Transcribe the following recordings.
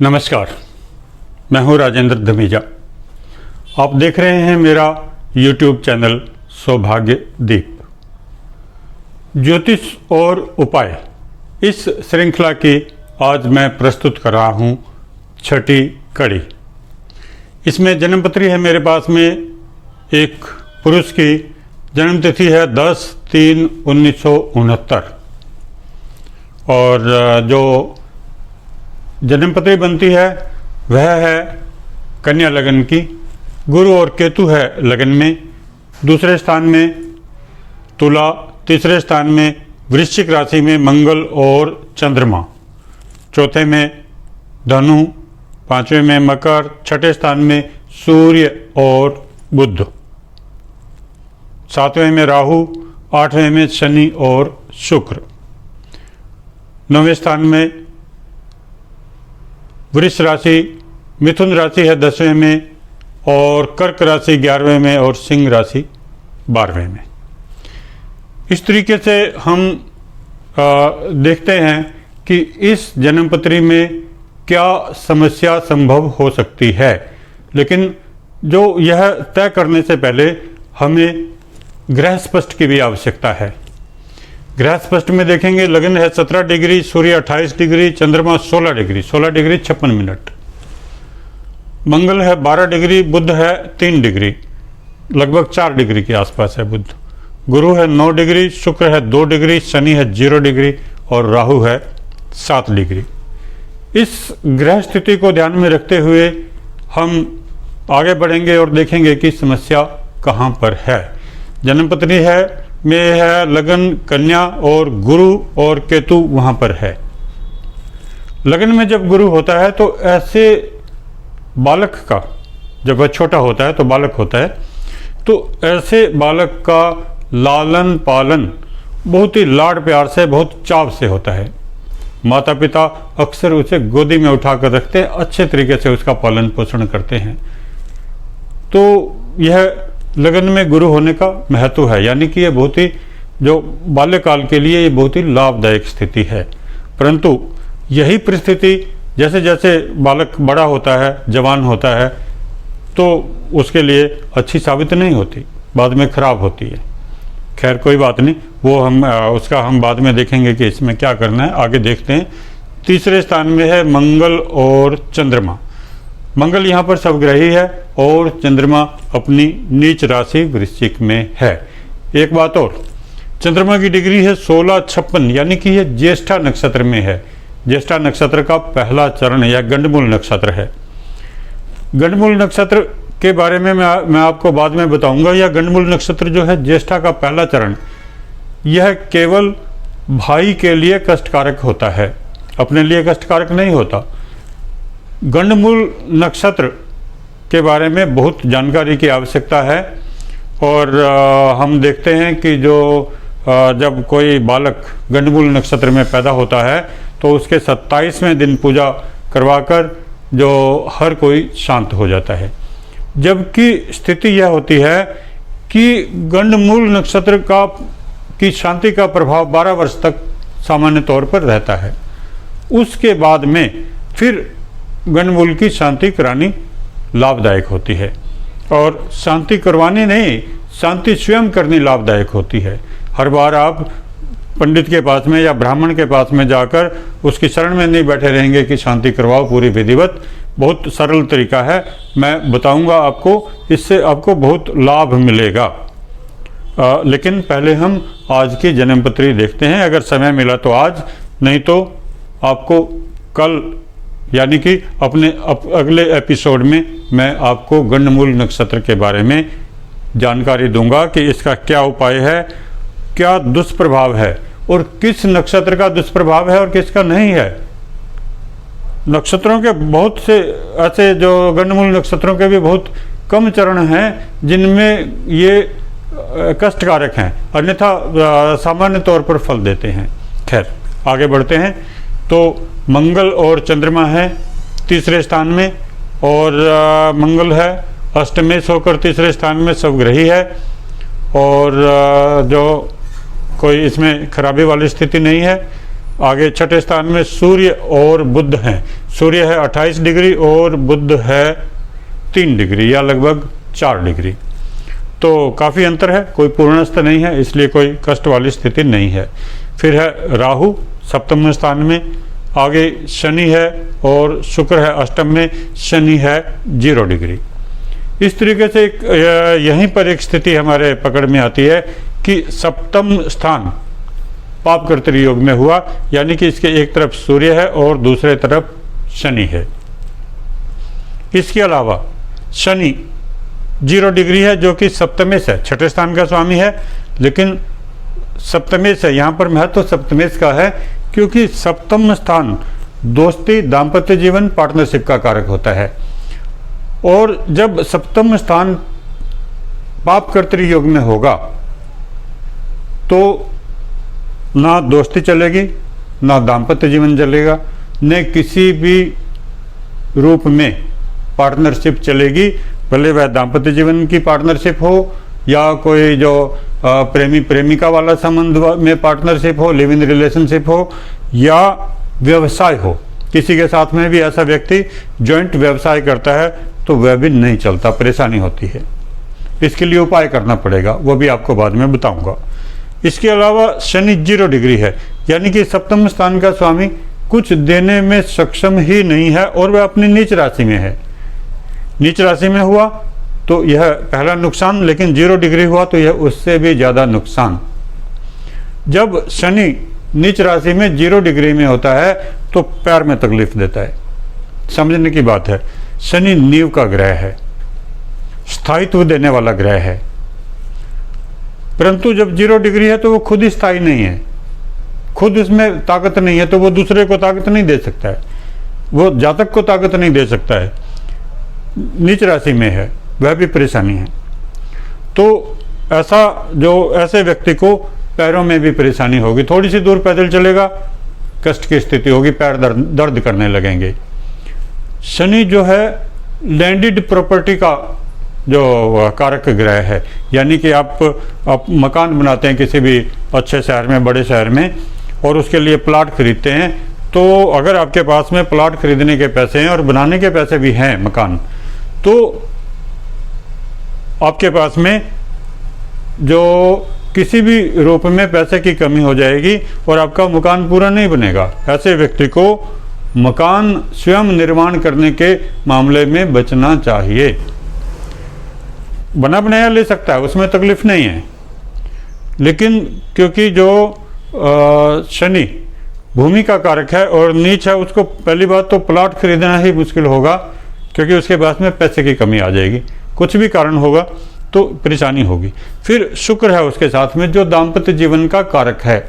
नमस्कार, मैं हूं राजेंद्र धमीजा। आप देख रहे हैं मेरा YouTube चैनल सौभाग्य दीप। ज्योतिष और उपाय इस श्रृंखला की आज मैं प्रस्तुत कर रहा हूं छठी कड़ी। इसमें जन्मपत्री है मेरे पास में एक पुरुष की जन्मतिथि है 10/3/1969 और जो जन्मपत्री बनती है वह है कन्या लगन की। गुरु और केतु है लगन में, दूसरे स्थान में तुला, तीसरे स्थान में वृश्चिक राशि में मंगल और चंद्रमा, चौथे में धनु, पांचवें में मकर, छठे स्थान में सूर्य और बुध, सातवें में राहु, आठवें में शनि और शुक्र, नौवें स्थान में वृष राशि, मिथुन राशि है 10वें में और कर्क राशि 11वें में और सिंह राशि 12वें में। इस तरीके से हम देखते हैं कि इस जन्मपत्री में क्या समस्या संभव हो सकती है, लेकिन जो यह तय करने से पहले हमें ग्रह स्पष्ट की भी आवश्यकता है। ग्रह स्पष्ट में देखेंगे लगन है 17 डिग्री, सूर्य 28 डिग्री, चंद्रमा 16 डिग्री 56 मिनट, मंगल है 12 डिग्री, बुध है 3 डिग्री, लगभग 4 डिग्री के आसपास है बुध, गुरु है 9 डिग्री, शुक्र है 2 डिग्री, शनि है 0 डिग्री और राहु है 7 डिग्री। इस ग्रह स्थिति को ध्यान में रखते हुए हम आगे बढ़ेंगे और देखेंगे कि समस्या कहाँ पर है। जन्मपत्री है में है लगन कन्या और गुरु और केतु वहाँ पर है। लगन में जब गुरु होता है तो ऐसे बालक का, जब वह छोटा होता है तो बालक होता है, तो ऐसे बालक का लालन पालन बहुत ही लाड प्यार से, बहुत चाव से होता है। माता पिता अक्सर उसे गोदी में उठाकर रखते हैं, अच्छे तरीके से उसका पालन पोषण करते हैं। तो यह लगन में गुरु होने का महत्व है, यानी कि ये बहुत ही, जो बाल्यकाल के लिए ये बहुत ही लाभदायक स्थिति है। परंतु यही परिस्थिति जैसे जैसे बालक बड़ा होता है, जवान होता है, तो उसके लिए अच्छी साबित नहीं होती, बाद में खराब होती है। खैर कोई बात नहीं, वो उसका हम बाद में देखेंगे कि इसमें क्या करना है। आगे देखते हैं। तीसरे स्थान में है मंगल और चंद्रमा। मंगल यहाँ पर सबग्रही है और चंद्रमा अपनी नीच राशि वृश्चिक में है। एक बात और, चंद्रमा की डिग्री है 1656, यानी कि यह ज्येष्ठा नक्षत्र में है। ज्येष्ठा नक्षत्र का पहला चरण या गंडमूल नक्षत्र है। गंडमूल नक्षत्र के बारे में मैं आपको बाद में बताऊंगा। यह गंडमूल नक्षत्र जो है, ज्येष्ठा का पहला चरण, यह केवल भाई के लिए कष्टकारक होता है, अपने लिए कष्टकारक नहीं होता। गंडमूल नक्षत्र के बारे में बहुत जानकारी की आवश्यकता है और हम देखते हैं कि जब कोई बालक गंडमूल नक्षत्र में पैदा होता है तो उसके 27वें दिन पूजा करवाकर जो हर कोई शांत हो जाता है। जबकि स्थिति यह होती है कि गंडमूल नक्षत्र की शांति का प्रभाव 12 वर्ष तक सामान्य तौर पर रहता है। उसके बाद में फिर गंडमूल की शांति करानी लाभदायक होती है, और शांति करवानी नहीं, शांति स्वयं करनी लाभदायक होती है। हर बार आप पंडित के पास में या ब्राह्मण के पास में जाकर उसकी शरण में नहीं बैठे रहेंगे कि शांति करवाओ पूरी विधिवत। बहुत सरल तरीका है, मैं बताऊंगा आपको, इससे आपको बहुत लाभ मिलेगा। लेकिन पहले हम आज की जन्मपत्री देखते हैं। अगर समय मिला तो आज, नहीं तो आपको कल, यानी कि अपने अगले एपिसोड में मैं आपको गंडमूल नक्षत्र के बारे में जानकारी दूंगा कि इसका क्या उपाय है, क्या दुष्प्रभाव है और किस नक्षत्र का दुष्प्रभाव है और किसका नहीं है। नक्षत्रों के बहुत से ऐसे, जो गंडमूल नक्षत्रों के भी बहुत कम चरण हैं जिनमें ये कष्टकारक हैं, अन्यथा सामान्य तौर पर फल देते हैं। खैर आगे बढ़ते हैं। तो मंगल और चंद्रमा है तीसरे स्थान में, और मंगल है अष्टमेश होकर तीसरे स्थान में सबग्रही है, और जो कोई इसमें खराबी वाली स्थिति नहीं है। आगे छठे स्थान में सूर्य और बुध हैं। सूर्य है 28 डिग्री और बुध है 3 डिग्री या लगभग 4 डिग्री। तो काफ़ी अंतर है, कोई पूर्णस्थ नहीं है, इसलिए कोई कष्ट वाली स्थिति नहीं है। फिर है राहु सप्तम स्थान में, आगे शनि है और शुक्र है अष्टम में, शनि है 0 डिग्री। इस तरीके से यहीं पर एक स्थिति हमारे पकड़ में आती है कि सप्तम स्थान पाप कर्तरी योग में हुआ, यानी कि इसके एक तरफ सूर्य है और दूसरे तरफ शनि है। इसके अलावा शनि 0 डिग्री है जो कि सप्तमेश है, छठे स्थान का स्वामी है, लेकिन सप्तमेश है। यहाँ पर महत्व सप्तमेश का है क्योंकि सप्तम स्थान दोस्ती, दाम्पत्य जीवन, पार्टनरशिप का कारक होता है। और जब सप्तम स्थान पाप कर्तरी योग में होगा तो ना दोस्ती चलेगी, ना दाम्पत्य जीवन चलेगा, न किसी भी रूप में पार्टनरशिप चलेगी, भले वह दाम्पत्य जीवन की पार्टनरशिप हो या कोई जो प्रेमी प्रेमिका वाला संबंध में पार्टनरशिप हो, लिव इन रिलेशनशिप हो, या व्यवसाय हो। किसी के साथ में भी ऐसा व्यक्ति जॉइंट व्यवसाय करता है तो वह भी नहीं चलता, परेशानी होती है। इसके लिए उपाय करना पड़ेगा, वो भी आपको बाद में बताऊंगा। इसके अलावा शनि 0 डिग्री है, यानी कि सप्तम स्थान का स्वामी कुछ देने में सक्षम ही नहीं है और वह अपनी नीच राशि में है। नीच राशि में हुआ तो यह पहला नुकसान, लेकिन 0 डिग्री हुआ तो यह उससे भी ज़्यादा नुकसान। जब शनि नीच राशि में 0 डिग्री में होता है तो पैर में तकलीफ देता है। समझने की बात है, शनि नींव का ग्रह है, स्थायित्व देने वाला ग्रह है, परंतु जब 0 डिग्री है तो वो खुद ही स्थायी नहीं है, खुद उसमें ताकत नहीं है, तो वो दूसरे को ताकत नहीं दे सकता है, वो जातक को ताकत नहीं दे सकता है। नीच राशि में है, वह भी परेशानी है। तो ऐसे व्यक्ति को पैरों में भी परेशानी होगी, थोड़ी सी दूर पैदल चलेगा कष्ट की स्थिति होगी, पैर दर्द करने लगेंगे। शनि जो है लैंडेड प्रॉपर्टी का जो कारक ग्रह है, यानी कि आप मकान बनाते हैं किसी भी अच्छे शहर में, बड़े शहर में, और उसके लिए प्लाट खरीदते हैं, तो अगर आपके पास में प्लाट खरीदने के पैसे हैं और बनाने के पैसे भी हैं मकान, तो आपके पास में जो किसी भी रूप में पैसे की कमी हो जाएगी और आपका मकान पूरा नहीं बनेगा। ऐसे व्यक्ति को मकान स्वयं निर्माण करने के मामले में बचना चाहिए। बना बनाया ले सकता है, उसमें तकलीफ नहीं है, लेकिन क्योंकि जो शनि भूमि का कारक है और नीच है, उसको पहली बात तो प्लाट खरीदना ही मुश्किल होगा, क्योंकि उसके पास में पैसे की कमी आ जाएगी, कुछ भी कारण होगा तो परेशानी होगी। फिर शुक्र है उसके साथ में जो दाम्पत्य जीवन का कारक है।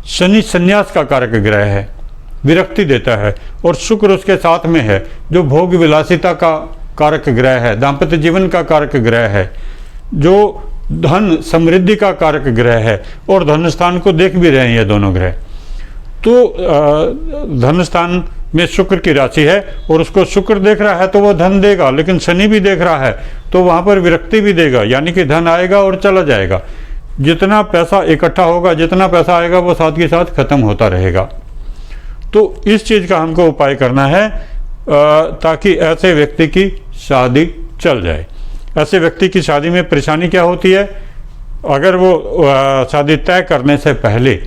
शनि संन्यास का कारक ग्रह है, विरक्ति देता है, और शुक्र उसके साथ में है जो भोग विलासिता का कारक ग्रह है, दाम्पत्य जीवन का कारक ग्रह है, जो धन समृद्धि का कारक ग्रह है, और धन स्थान को देख भी रहे हैं ये दोनों ग्रह। तो धन स्थान में शुक्र की राशि है और उसको शुक्र देख रहा है तो वो धन देगा, लेकिन शनि भी देख रहा है तो वहाँ पर विरक्ति भी देगा, यानी कि धन आएगा और चला जाएगा। जितना पैसा इकट्ठा होगा, जितना पैसा आएगा, वो साथ के साथ खत्म होता रहेगा। तो इस चीज़ का हमको उपाय करना है ताकि ऐसे व्यक्ति की शादी चल जाए। ऐसे व्यक्ति की शादी में परेशानी क्या होती है, अगर वो शादी तय करने से पहले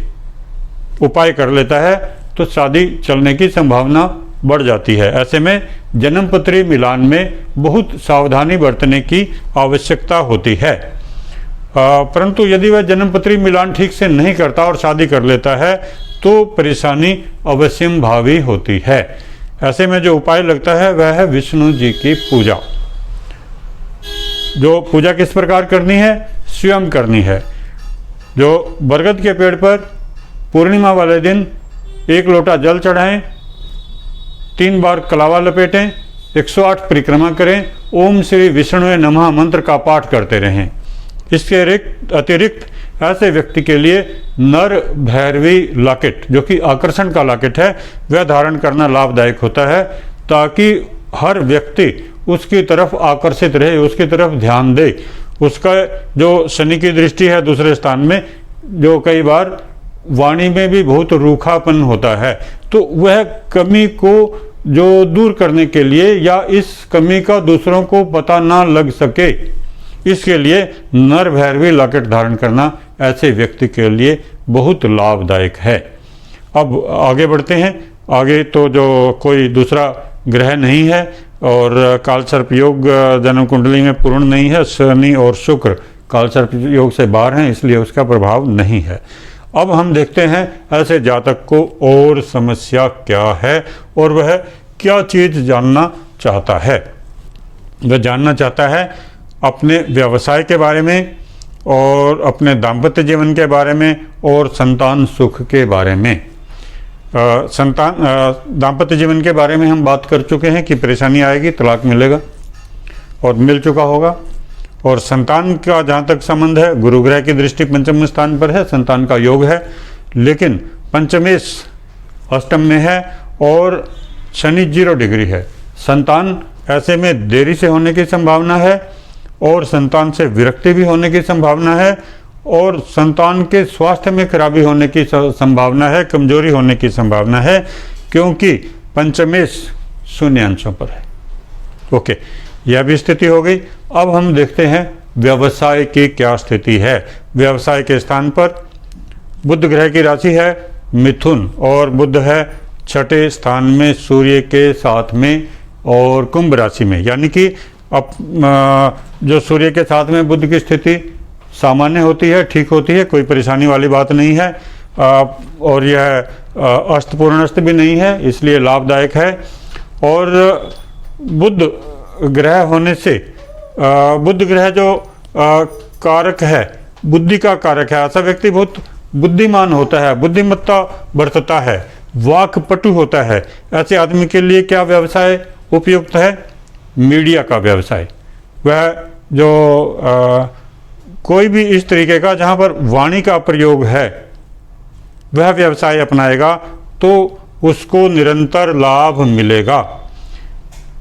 उपाय कर लेता है तो शादी चलने की संभावना बढ़ जाती है। ऐसे में जन्मपत्री मिलान में बहुत सावधानी बरतने की आवश्यकता होती है। परंतु यदि वह जन्मपत्री मिलान ठीक से नहीं करता और शादी कर लेता है तो परेशानी अवश्यम भावी होती है। ऐसे में जो उपाय लगता है वह है विष्णु जी की पूजा। जो पूजा किस प्रकार करनी है, स्वयं करनी है। जो बरगद के पेड़ पर पूर्णिमा वाले दिन 1 लोटा जल चढ़ाएं, 3 बार कलावा लपेटें, 108 परिक्रमा करें, ओम श्री विष्णु नमः मंत्र का पाठ करते रहें। इसके अतिरिक्त ऐसे व्यक्ति के लिए नर भैरवी लॉकेट, जो कि आकर्षण का लॉकेट है, वह धारण करना लाभदायक होता है, ताकि हर व्यक्ति उसकी तरफ आकर्षित रहे, उसकी तरफ ध्यान दे। उसका जो शनि की दृष्टि है दूसरे स्थान में, जो कई बार वाणी में भी बहुत रूखापन होता है, तो वह कमी को जो दूर करने के लिए या इस कमी का दूसरों को पता ना लग सके, इसके लिए नर भैरवी लॉकेट धारण करना ऐसे व्यक्ति के लिए बहुत लाभदायक है। अब आगे बढ़ते हैं। आगे तो जो कोई दूसरा ग्रह नहीं है और कालसर्प योग जन्म कुंडली में पूर्ण नहीं है, शनि और शुक्र कालसर्प योग से बाहर हैं, इसलिए उसका प्रभाव नहीं है। अब हम देखते हैं ऐसे जातक को और समस्या क्या है और वह क्या चीज़ जानना चाहता है। वह जानना चाहता है अपने व्यवसाय के बारे में और अपने दाम्पत्य जीवन के बारे में और संतान सुख के बारे में। दाम्पत्य जीवन के बारे में हम बात कर चुके हैं कि परेशानी आएगी, तलाक मिलेगा और मिल चुका होगा। और संतान का जहाँ तक संबंध है, गुरु ग्रह की दृष्टि पंचम स्थान पर है, संतान का योग है, लेकिन पंचमेश अष्टम में है और शनि 0 डिग्री है। संतान ऐसे में देरी से होने की संभावना है और संतान से विरक्ति भी होने की संभावना है और संतान के स्वास्थ्य में खराबी होने की संभावना है, कमजोरी होने की संभावना है, क्योंकि पंचमेश शून्य अंशों पर है। ओके, यह भी स्थिति हो गई। अब हम देखते हैं व्यवसाय की क्या स्थिति है। व्यवसाय के स्थान पर बुध ग्रह की राशि है मिथुन और बुध है 6ठे स्थान में सूर्य के साथ में और कुंभ राशि में, यानी कि अब जो सूर्य के साथ में बुध की स्थिति सामान्य होती है, ठीक होती है, कोई परेशानी वाली बात नहीं है और यह अस्तपूर्णस्त भी नहीं है, इसलिए लाभदायक है। और बुध ग्रह होने से बुध ग्रह जो कारक है, बुद्धि का कारक है, ऐसा व्यक्ति बहुत बुद्धिमान होता है, बुद्धिमत्ता बरतता है, वाक्पटु होता है। ऐसे आदमी के लिए क्या व्यवसाय उपयुक्त है? मीडिया का व्यवसाय। वह जो कोई भी इस तरीके का जहाँ पर वाणी का प्रयोग है वह व्यवसाय अपनाएगा तो उसको निरंतर लाभ मिलेगा।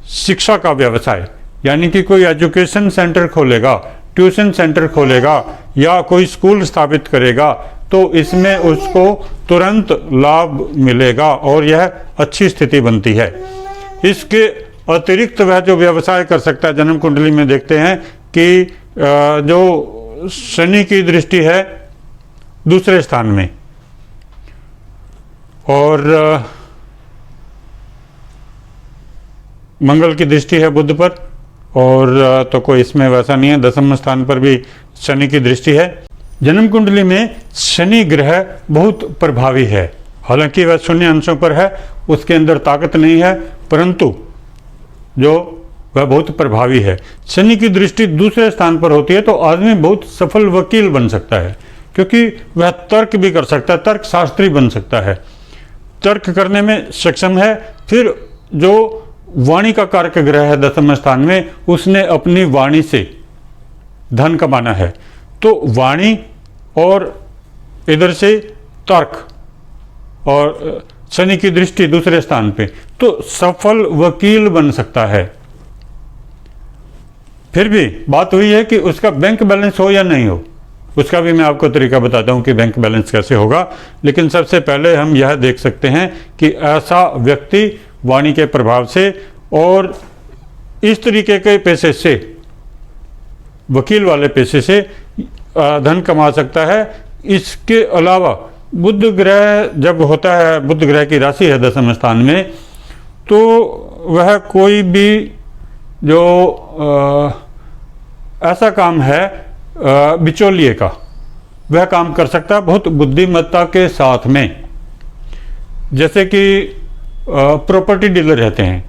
शिक्षा का व्यवसाय, यानी कि कोई एजुकेशन सेंटर खोलेगा, ट्यूशन सेंटर खोलेगा या कोई स्कूल स्थापित करेगा, तो इसमें उसको तुरंत लाभ मिलेगा और यह अच्छी स्थिति बनती है। इसके अतिरिक्त वह जो व्यवसाय कर सकता है, जन्म कुंडली में देखते हैं कि जो शनि की दृष्टि है दूसरे स्थान में और मंगल की दृष्टि है बुध पर, और तो कोई इसमें वैसा नहीं है। दसम स्थान पर भी शनि की दृष्टि है। जन्म कुंडली में शनि ग्रह बहुत प्रभावी है, हालांकि वह शून्य अंशों पर है, उसके अंदर ताकत नहीं है, परंतु जो वह बहुत प्रभावी है। शनि की दृष्टि दूसरे स्थान पर होती है तो आदमी बहुत सफल वकील बन सकता है, क्योंकि वह तर्क भी कर सकता है, तर्क शास्त्री बन सकता है, तर्क करने में सक्षम है। फिर जो वाणी का कारक ग्रह है दसम स्थान में, उसने अपनी वाणी से धन कमाना है, तो वाणी और इधर से तर्क और शनि की दृष्टि दूसरे स्थान पे, तो सफल वकील बन सकता है। फिर भी बात हुई है कि उसका बैंक बैलेंस हो या नहीं हो, उसका भी मैं आपको तरीका बताता हूं कि बैंक बैलेंस कैसे होगा। लेकिन सबसे पहले हम यह देख सकते हैं कि ऐसा व्यक्ति वाणी के प्रभाव से और इस तरीके के पैसे से, वकील वाले पैसे से धन कमा सकता है। इसके अलावा बुध ग्रह जब होता है, बुध ग्रह की राशि है दसम स्थान में, तो वह कोई भी जो ऐसा काम है बिचौलिए का, वह काम कर सकता है बहुत बुद्धिमत्ता के साथ में। जैसे कि प्रॉपर्टी डीलर रहते हैं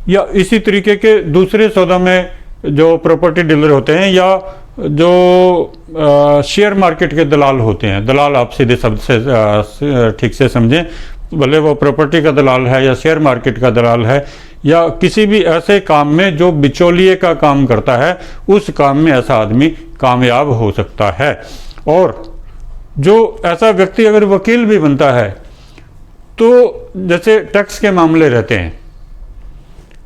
या इसी तरीके के दूसरे सौदा में जो प्रॉपर्टी डीलर होते हैं, या जो शेयर मार्केट के दलाल होते हैं, दलाल आप सीधे शब्द से ठीक से समझें, भले वो प्रॉपर्टी का दलाल है या शेयर मार्केट का दलाल है या किसी भी ऐसे काम में जो बिचौलिए का काम करता है, उस काम में ऐसा आदमी कामयाब हो सकता है। और जो ऐसा व्यक्ति अगर वकील भी बनता है, तो जैसे टैक्स के मामले रहते हैं,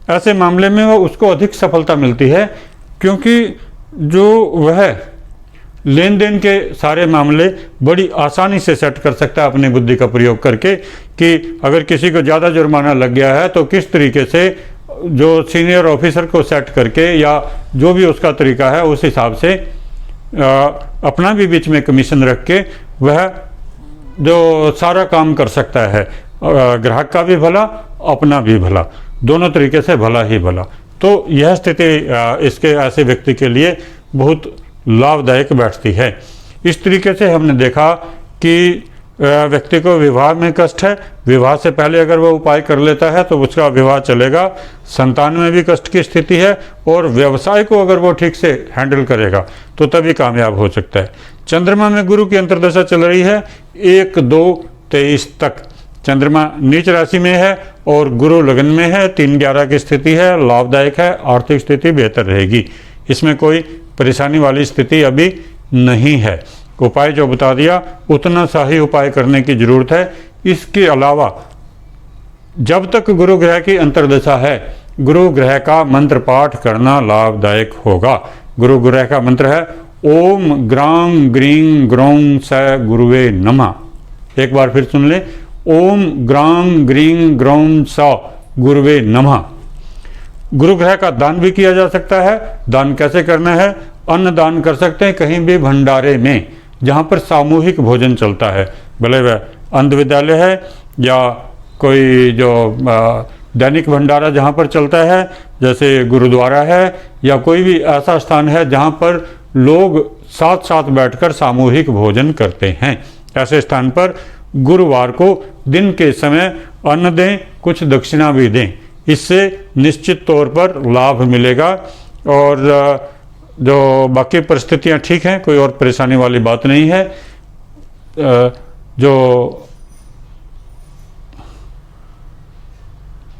ऐसे मामले में वो उसको अधिक सफलता मिलती है, क्योंकि जो वह लेन देन के सारे मामले बड़ी आसानी से सेट कर सकता है अपनी बुद्धि का प्रयोग करके, कि अगर किसी को ज़्यादा जुर्माना लग गया है तो किस तरीके से जो सीनियर ऑफिसर को सेट करके या जो भी उसका तरीका है उस हिसाब से अपना भी बीच में कमीशन रख के वह जो सारा काम कर सकता है, ग्राहक का भी भला अपना भी भला, दोनों तरीके से भला ही भला। तो यह स्थिति इसके ऐसे व्यक्ति के लिए बहुत लाभदायक बैठती है। इस तरीके से हमने देखा कि व्यक्ति को विवाह में कष्ट है, विवाह से पहले अगर वह उपाय कर लेता है तो उसका विवाह चलेगा। संतान में भी कष्ट की स्थिति है और व्यवसाय को अगर वो ठीक से हैंडल करेगा तो तभी कामयाब हो सकता है। चंद्रमा में गुरु की अंतर्दशा चल रही है 1-2-23 तक। चंद्रमा नीच राशि में है और गुरु लगन में है, 3-11 की स्थिति है, लाभदायक है, आर्थिक स्थिति बेहतर रहेगी, इसमें कोई परेशानी वाली स्थिति अभी नहीं है। उपाय जो बता दिया उतना सा ही उपाय करने की जरूरत है। इसके अलावा जब तक गुरु ग्रह की अंतर्दशा है गुरु ग्रह का मंत्र पाठ करना लाभदायक होगा। गुरु ग्रह का मंत्र है ओम ग्रां ग्रीं ग्रौं स गुरुवे नमः। एक बार फिर सुन ले, ओम ग्रां ग्रीं ग्रौं स गुरुवे नमः। गुरु ग्रह का दान भी किया जा सकता है। दान कैसे करना है? अन्न दान कर सकते हैं कहीं भी भंडारे में जहाँ पर सामूहिक भोजन चलता है, भले वह अंध विद्यालय है या कोई जो दैनिक भंडारा जहाँ पर चलता है जैसे गुरुद्वारा है या कोई भी ऐसा स्थान है जहाँ पर लोग साथ साथ बैठकर सामूहिक भोजन करते हैं। ऐसे स्थान पर गुरुवार को दिन के समय अन्न दें, कुछ दक्षिणा भी दें, इससे निश्चित तौर पर लाभ मिलेगा। और जो बाकी परिस्थितियां ठीक हैं, कोई और परेशानी वाली बात नहीं है। जो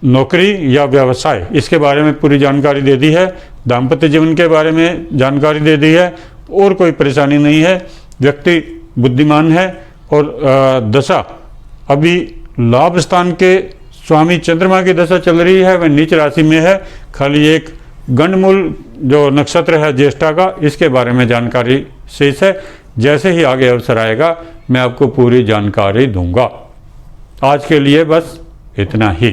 नौकरी या व्यवसाय इसके बारे में पूरी जानकारी दे दी है, दाम्पत्य जीवन के बारे में जानकारी दे दी है, और कोई परेशानी नहीं है। व्यक्ति बुद्धिमान है और दशा अभी लाभ स्थान के स्वामी चंद्रमा की दशा चल रही है, वह नीच राशि में है। खाली एक गंडमूल जो नक्षत्र है ज्येष्ठा का, इसके बारे में जानकारी शेष है। जैसे ही आगे अवसर आएगा मैं आपको पूरी जानकारी दूंगा। आज के लिए बस इतना ही।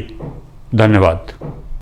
धन्यवाद।